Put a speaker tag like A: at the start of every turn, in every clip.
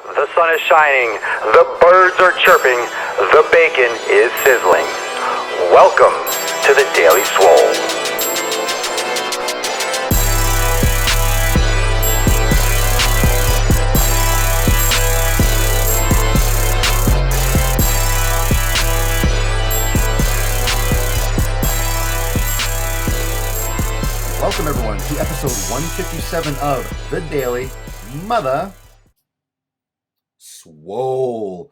A: The sun is shining, the birds are chirping, the bacon is sizzling. Welcome to the Daily Swole.
B: Welcome everyone to episode 157 of the Daily Mother Swole.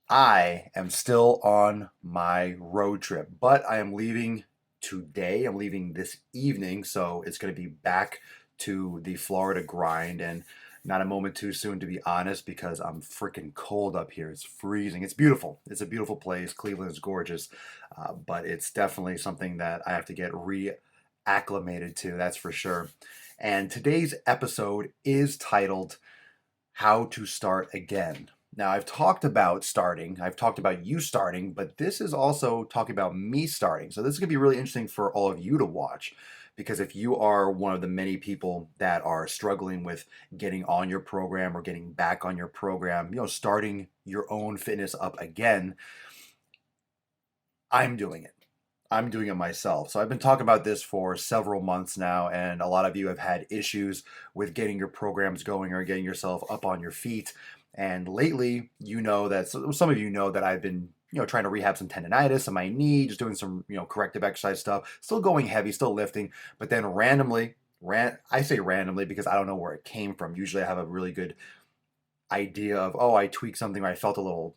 B: I am still on my road trip, but I am leaving today. I'm leaving this evening, so it's going to be back to the Florida grind, and not a moment too soon, to be honest, because I'm freaking cold up here. It's freezing. It's beautiful. It's a beautiful place. Cleveland is gorgeous, but it's definitely something that I have to get acclimated to, that's for sure. And today's episode is titled How to Start Again. Now, I've talked about starting, I've talked about you starting, but this is also talking about me starting. So this is going to be really interesting for all of you to watch, because if you are one of the many people that are struggling with getting on your program or getting back on your program, starting your own fitness up again, I'm doing it. I'm doing it myself. So I've been talking about this for several months now, and a lot of you have had issues with getting your programs going or getting yourself up on your feet. And lately, some of you know that I've been, trying to rehab some tendonitis in my knee, just doing some, corrective exercise stuff, still going heavy, still lifting, but then I say randomly because I don't know where it came from. Usually I have a really good idea of, I tweaked something, or I felt a little,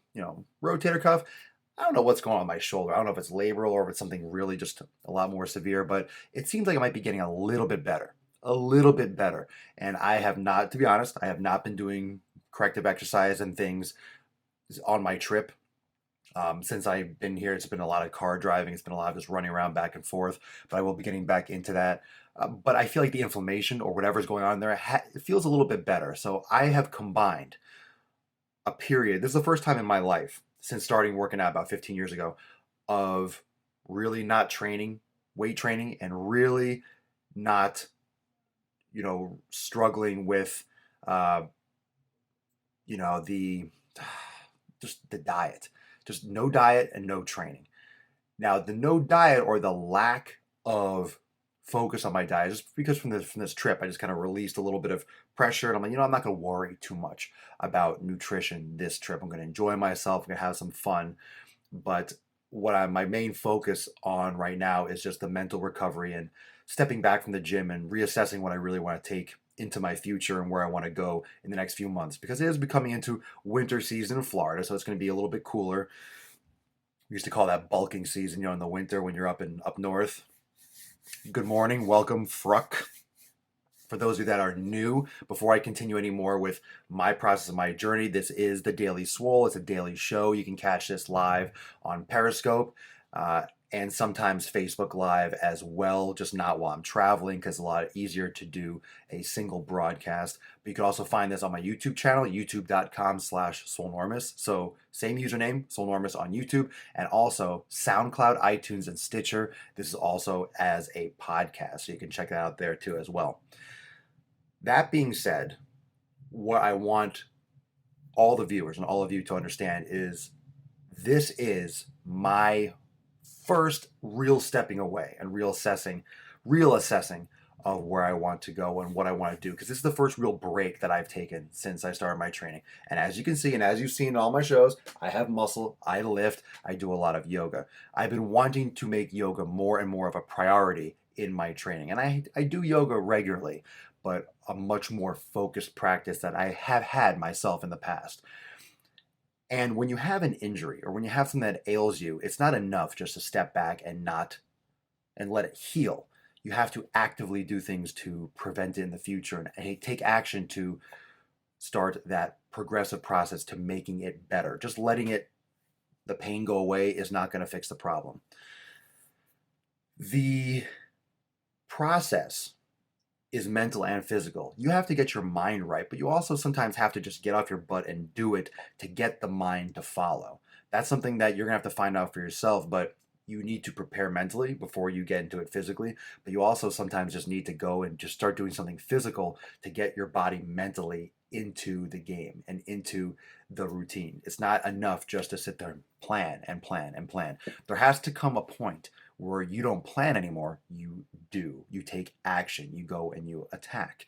B: rotator cuff. I don't know what's going on with my shoulder. I don't know if it's labral or if it's something really just a lot more severe, but it seems like it might be getting a little bit better. And I have not, to be honest, I have not been doing corrective exercise and things on my trip. Since I've been here, it's been a lot of car driving. It's been a lot of just running around back and forth, but I will be getting back into that. But I feel like the inflammation or whatever's going on there, it feels a little bit better. So I have combined a period. This is the first time in my life since starting working out about 15 years ago of really not training, weight training, and really not, struggling with, the diet, just no diet and no training. Now, the no diet or the lack of focus on my diet, just because from this trip, I just kind of released a little bit of pressure, and I'm like, I'm not going to worry too much about nutrition this trip. I'm going to enjoy myself. I'm going to have some fun. But my main focus on right now is just the mental recovery and stepping back from the gym and reassessing what I really want to take into my future and where I want to go in the next few months, because it is becoming into winter season in Florida, so it's going to be a little bit cooler. We used to call that bulking season, in the winter when you're up north. Good morning, welcome, Fruck. For those of you that are new, before I continue anymore with my process of my journey, this is the Daily Swole. It's a daily show. You can catch this live on Periscope and sometimes Facebook Live as well, just not while I'm traveling, because it's a lot easier to do a single broadcast. But you can also find this on my YouTube channel, youtube.com/Swolenormous. So same username, Swolenormous on YouTube, and also SoundCloud, iTunes, and Stitcher. This is also as a podcast, so you can check that out there too as well. That being said, what I want all the viewers and all of you to understand is this is my first real stepping away and real assessing of where I want to go and what I want to do, because this is the first real break that I've taken since I started my training. And as you can see, and as you've seen in all my shows, I have muscle, I lift, I do a lot of yoga. I've been wanting to make yoga more and more of a priority in my training, and I do yoga regularly, but a much more focused practice that I have had myself in the past. And when you have an injury or when you have something that ails you, it's not enough just to step back and let it heal. You have to actively do things to prevent it in the future and take action to start that progressive process to making it better. Just letting the pain go away is not going to fix the problem. The process is mental and physical. You have to get your mind right, but you also sometimes have to just get off your butt and do it to get the mind to follow. That's something that you're gonna have to find out for yourself, but you need to prepare mentally before you get into it physically. But you also sometimes just need to go and just start doing something physical to get your body mentally into the game and into the routine. It's not enough just to sit there and plan and plan and plan. There has to come a point where you don't plan anymore. You do. You take action. You go and you attack.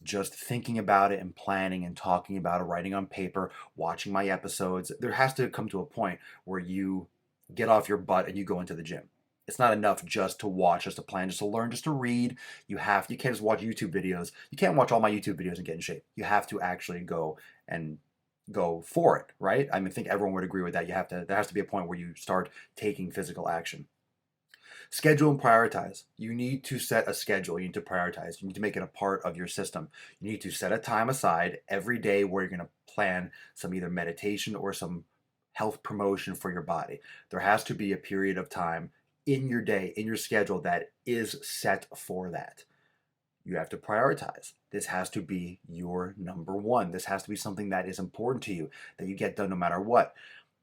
B: Just thinking about it and planning and talking about it, writing on paper, watching my episodes, there has to come to a point where you get off your butt and you go into the gym. It's not enough just to watch, just to plan, just to learn, just to read. You can't just watch YouTube videos. You can't watch all my YouTube videos and get in shape. You have to actually go and go for it, right? I think everyone would agree with that. There has to be a point where you start taking physical action. Schedule and prioritize. You need to set a schedule. You need to prioritize. You need to make it a part of your system. You need to set a time aside every day where you're going to plan some either meditation or some health promotion for your body. There has to be a period of time in your day, in your schedule, that is set for that. You have to prioritize. This has to be your number one. This has to be something that is important to you, that you get done no matter what.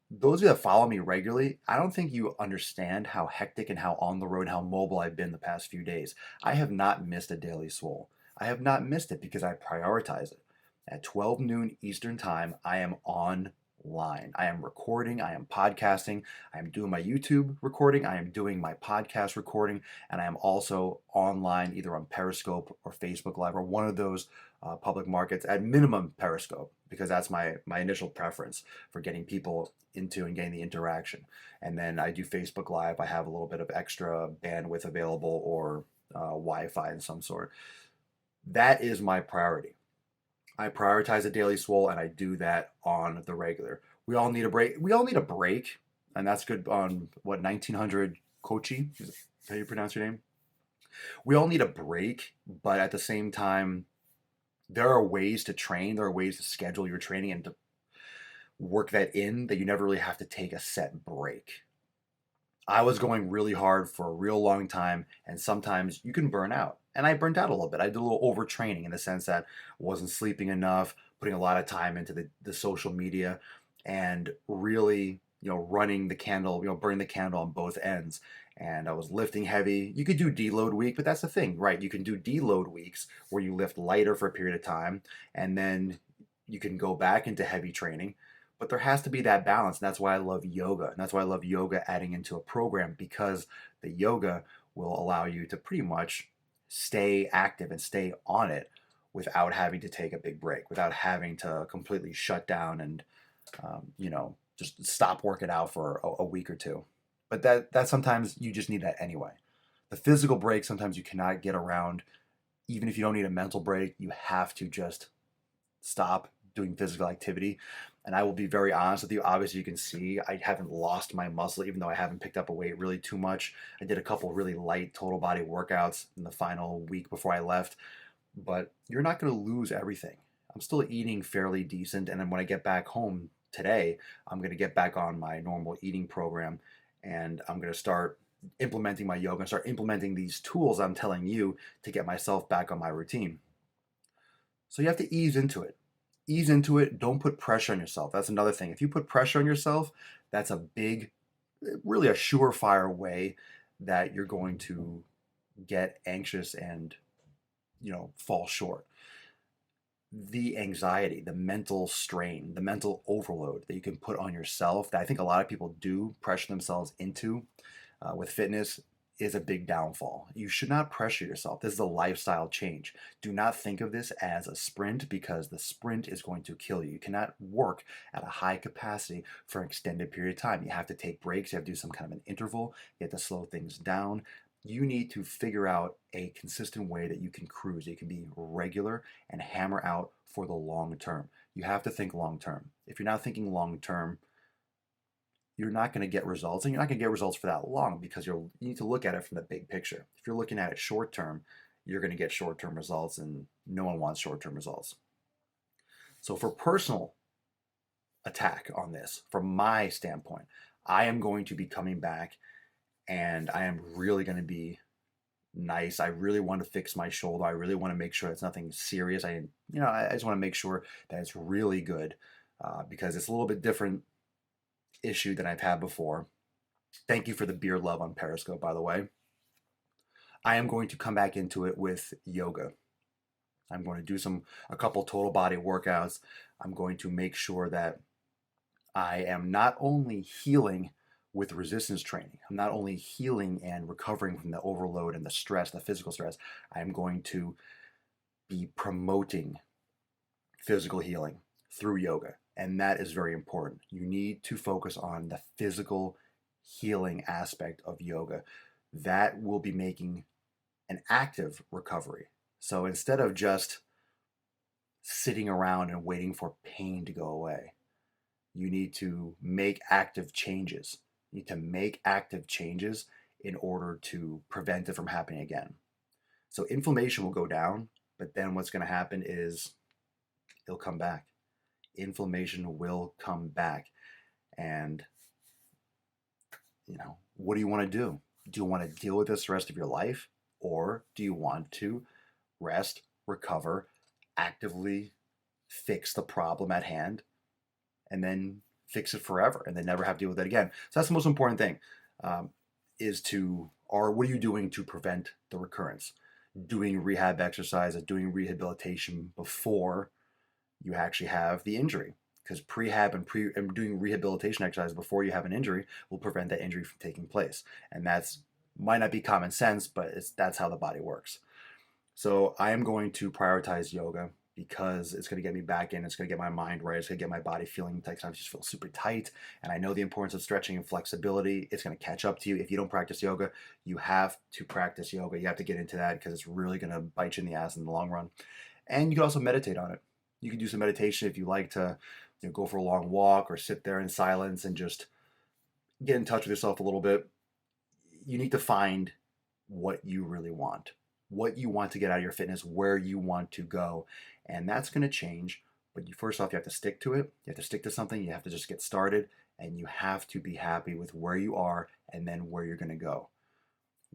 B: Those of you that follow me regularly, I don't think you understand how hectic and how on the road, how mobile I've been the past few days. I have not missed a Daily Swole. I have not missed it because I prioritize it. At 12 noon Eastern Time, I am online. I am recording, I am podcasting, I am doing my YouTube recording, I am doing my podcast recording, and I am also online either on Periscope or Facebook Live or one of those public markets, at minimum Periscope, because that's my initial preference for getting people into and getting the interaction. And then I do Facebook Live. I have a little bit of extra bandwidth available or Wi-Fi in some sort. That is my priority. I prioritize a Daily Swole, and I do that on the regular. We all need a break. We all need a break, and that's good on 1900 Kochi. Is that how you pronounce your name? We all need a break, but at the same time, there are ways to train. There are ways to schedule your training and to work that in, that you never really have to take a set break. I was going really hard for a real long time, and sometimes you can burn out. And I burnt out a little bit. I did a little overtraining in the sense that I wasn't sleeping enough, putting a lot of time into the social media, and really, running the candle, burning the candle on both ends. And I was lifting heavy. You could do deload week, but that's the thing, right? You can do deload weeks where you lift lighter for a period of time, and then you can go back into heavy training. But there has to be that balance. And that's why I love yoga. And that's why I love yoga adding into a program, because the yoga will allow you to pretty much stay active and stay on it without having to take a big break, without having to completely shut down and, just stop working out for a week or two. But that sometimes you just need that anyway. The physical break, sometimes you cannot get around. Even if you don't need a mental break, you have to just stop doing physical activity. And I will be very honest with you. Obviously, you can see I haven't lost my muscle, even though I haven't picked up a weight really too much. I did a couple really light total body workouts in the final week before I left. But you're not going to lose everything. I'm still eating fairly decent. And then when I get back home today, I'm going to get back on my normal eating program. And I'm going to start implementing my yoga and start implementing these tools I'm telling you to get myself back on my routine. So you have to ease into it. Ease into it. Don't put pressure on yourself. That's another thing. If you put pressure on yourself, that's really a surefire way that you're going to get anxious and, fall short. The anxiety, the mental strain, the mental overload that you can put on yourself, that I think a lot of people do pressure themselves into with fitness, is a big downfall. You should not pressure yourself. This is a lifestyle change. Do not think of this as a sprint, because the sprint is going to kill you. You cannot work at a high capacity for an extended period of time. You have to take breaks. You have to do some kind of an interval. You have to slow things down. You need to figure out a consistent way that you can cruise. You can be regular and hammer out for the long term. You have to think long term. If you're not thinking long term, you're not going to get results, and you're not going to get results for that long, because you need to look at it from the big picture. If you're looking at it short term, you're going to get short term results, and no one wants short term results. So for personal attack on this, from my standpoint, I am going to be coming back, and I am really going to be nice. I really want to fix my shoulder. I really want to make sure it's nothing serious. I just want to make sure that it's really good, because it's a little bit different issue than I've had before. Thank you for the beer love on Periscope, by the way. I am going to come back into it with yoga. I'm going to do a couple total body workouts. I'm going to make sure that I am not only healing with resistance training, I'm not only healing and recovering from the overload and the stress, the physical stress, I'm going to be promoting physical healing through yoga. And that is very important. You need to focus on the physical healing aspect of yoga. That will be making an active recovery. So instead of just sitting around and waiting for pain to go away, you need to make active changes. You need to make active changes in order to prevent it from happening again. So inflammation will go down, but then what's going to happen is it'll come back. Inflammation will come back. And, what do you want to do? Do you want to deal with this the rest of your life? Or do you want to rest, recover, actively fix the problem at hand, and then fix it forever and then never have to deal with it again? So that's the most important thing, what are you doing to prevent the recurrence? Doing rehab exercises, doing rehabilitation before you actually have the injury. Because prehab and doing rehabilitation exercise before you have an injury will prevent that injury from taking place. And that's might not be common sense, but that's how the body works. So I am going to prioritize yoga because it's going to get me back in. It's going to get my mind right. It's going to get my body feeling tight. I just feel super tight. And I know the importance of stretching and flexibility. It's going to catch up to you. If you don't practice yoga, you have to practice yoga. You have to get into that because it's really going to bite you in the ass in the long run. And you can also meditate on it. You can do some meditation if you like to go for a long walk or sit there in silence and just get in touch with yourself a little bit. You need to find what you really want, what you want to get out of your fitness, where you want to go. And that's going to change. But first off, you have to stick to it. You have to stick to something. You have to just get started. And you have to be happy with where you are and then where you're going to go.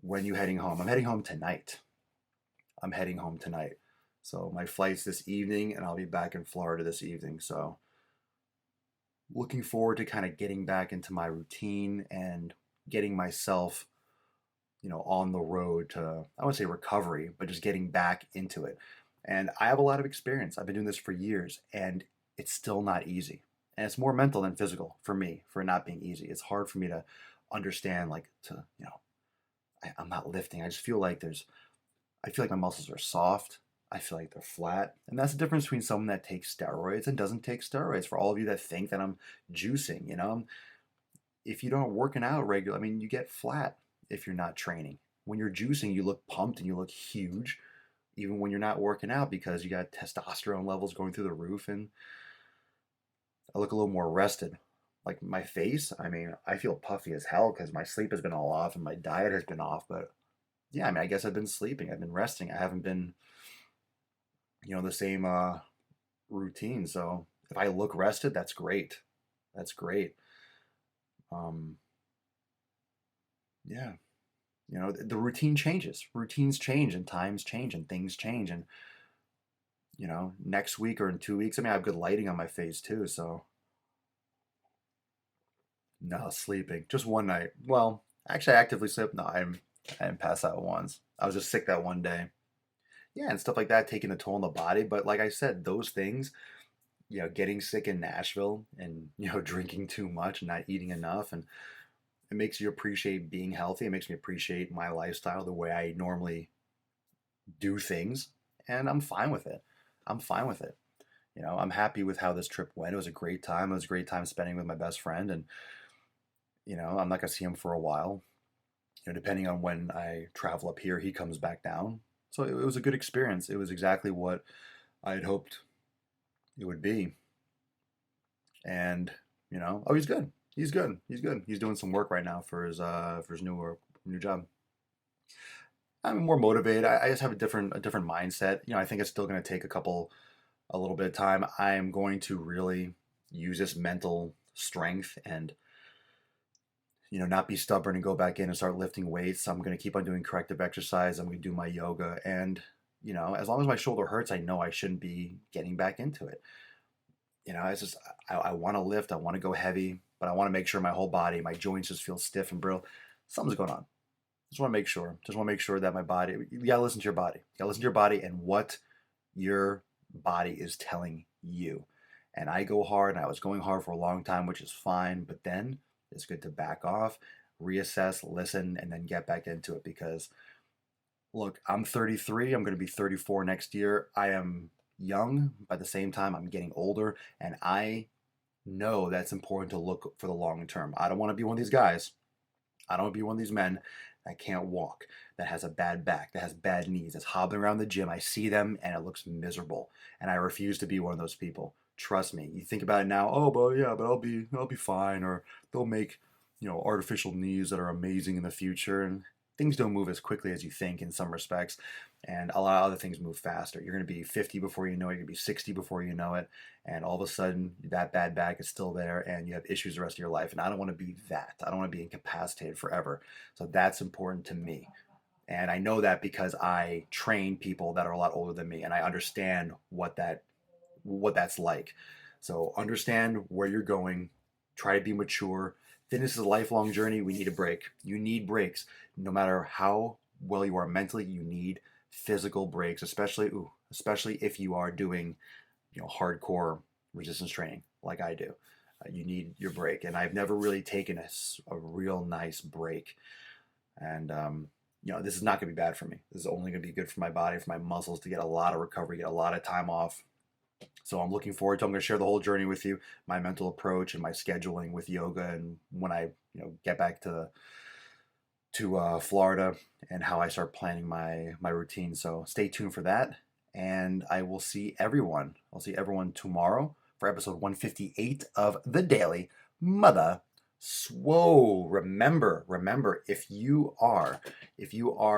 B: When you're heading home, I'm heading home tonight. So my flight's this evening, and I'll be back in Florida this evening. So looking forward to kind of getting back into my routine and getting myself, on the road to, I wouldn't say recovery, but just getting back into it. And I have a lot of experience. I've been doing this for years, and it's still not easy. And it's more mental than physical for me, for it not being easy. It's hard for me to understand, I'm not lifting. I feel like my muscles are soft. I feel like they're flat. And that's the difference between someone that takes steroids and doesn't take steroids. For all of you that think that I'm juicing, if you don't working out regularly, you get flat if you're not training. When you're juicing, you look pumped and you look huge, even when you're not working out, because you got testosterone levels going through the roof, and I look a little more rested. Like my face, I feel puffy as hell because my sleep has been all off and my diet has been off. But yeah, I guess I've been sleeping. I've been resting. I haven't been, the same routine. So if I look rested, that's great. That's great. Yeah. The routine changes. Routines change and times change and things change. And, next week or in 2 weeks, I have good lighting on my face too. So no, sleeping. Just one night. Well, actually, I actively slept. No, I didn't pass out once. I was just sick that one day. Yeah, and stuff like that taking a toll on the body. But like I said, those things, getting sick in Nashville and, drinking too much and not eating enough, and it makes you appreciate being healthy. It makes me appreciate my lifestyle, the way I normally do things, and I'm fine with it. I'm fine with it. I'm happy with how this trip went. It was a great time. It was a great time spending with my best friend, and, I'm not going to see him for a while. Depending on when I travel up here, he comes back down. So it was a good experience. It was exactly what I had hoped it would be. And, he's good. He's good. He's good. He's doing some work right now for his new job. I'm more motivated. I just have a different mindset. I think it's still going to take a little bit of time. I'm going to really use this mental strength and, not be stubborn and go back in and start lifting weights. I'm going to keep on doing corrective exercise. I'm going to do my yoga. And, as long as my shoulder hurts, I know I shouldn't be getting back into it. It's just, I want to lift. I want to go heavy, but I want to make sure my whole body, my joints just feel stiff and brittle. Something's going on. Just want to make sure that my body, you got to listen to your body. You got to listen to your body and what Your body is telling you. And I go hard, and I was going hard for a long time, which is fine, but then it's good to back off, reassess, listen, and then get back into it. Because look, I'm 33, I'm going to be 34 next year. I am young, but at the same time I'm getting older, and I know that's important to look for the long term. I don't want to be one of these guys. I don't want to be one of these men that can't walk, that has a bad back, that has bad knees, that's hobbling around the gym. I see them and it looks miserable, and I refuse to be one of those people. Trust me. You think about it now, oh, but yeah, but I'll be fine, or they'll make, artificial knees that are amazing in the future, and things don't move as quickly as you think in some respects, and a lot of other things move faster. You're going to be 50 before you know it, you're going to be 60 before you know it, and all of a sudden that bad back is still there and you have issues the rest of your life, and I don't want to be that. I don't want to be incapacitated forever. So that's important to me. And I know that because I train people that are a lot older than me, and I understand what that's like. So understand where you're going, try to be mature. Fitness is a lifelong journey. We need a break. You need breaks. No matter how well you are mentally, you need physical breaks, especially if you are doing, hardcore resistance training like I do. You need your break. And I've never really taken a real nice break. And, this is not going to be bad for me. This is only going to be good for my body, for my muscles, to get a lot of recovery, get a lot of time off. So I'm looking forward to, I'm going to share the whole journey with you, my mental approach and my scheduling with yoga, and when I get back to Florida, and how I start planning my routine. So stay tuned for that, and I will see everyone. I'll see everyone tomorrow for episode 158 of the Daily Mother Swole. Remember, if you are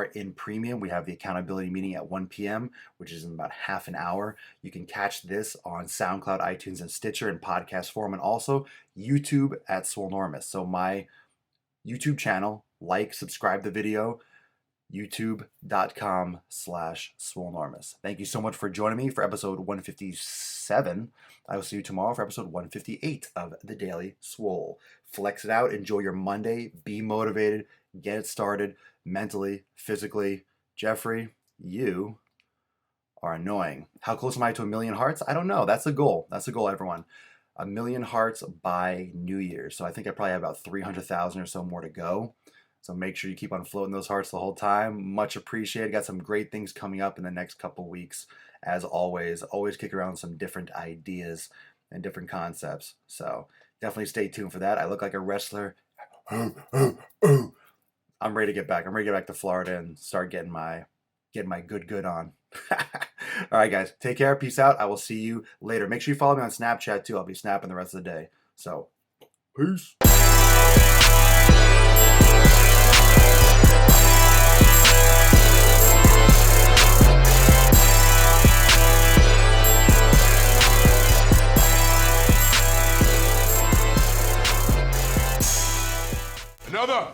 B: in premium, we have the accountability meeting at 1 p.m., which is in about half an hour. You can catch this on SoundCloud, iTunes, and Stitcher in podcast form, and also YouTube at Swolenormous. So my YouTube channel, subscribe the video, youtube.com/Swolenormous. Thank you so much for joining me for episode 157. I will see you tomorrow for episode 158 of the Daily Swole. Flex it out. Enjoy your Monday. Be motivated. Get it started mentally, physically. Jeffrey, you are annoying. How close am I to 1 million hearts? I don't know. That's a goal. That's a goal, everyone. 1 million hearts by New Year's. So I think I probably have about 300,000 or so more to go. So make sure you keep on floating those hearts the whole time. Much appreciated. Got some great things coming up in the next couple weeks. As always kick around some different ideas and different concepts. So definitely stay tuned for that. I look like a wrestler. I'm ready to get back. I'm ready to get back to Florida and start getting my good on. All right, guys. Take care. Peace out. I will see you later. Make sure you follow me on Snapchat too. I'll be snapping the rest of the day. So, peace.
C: Another.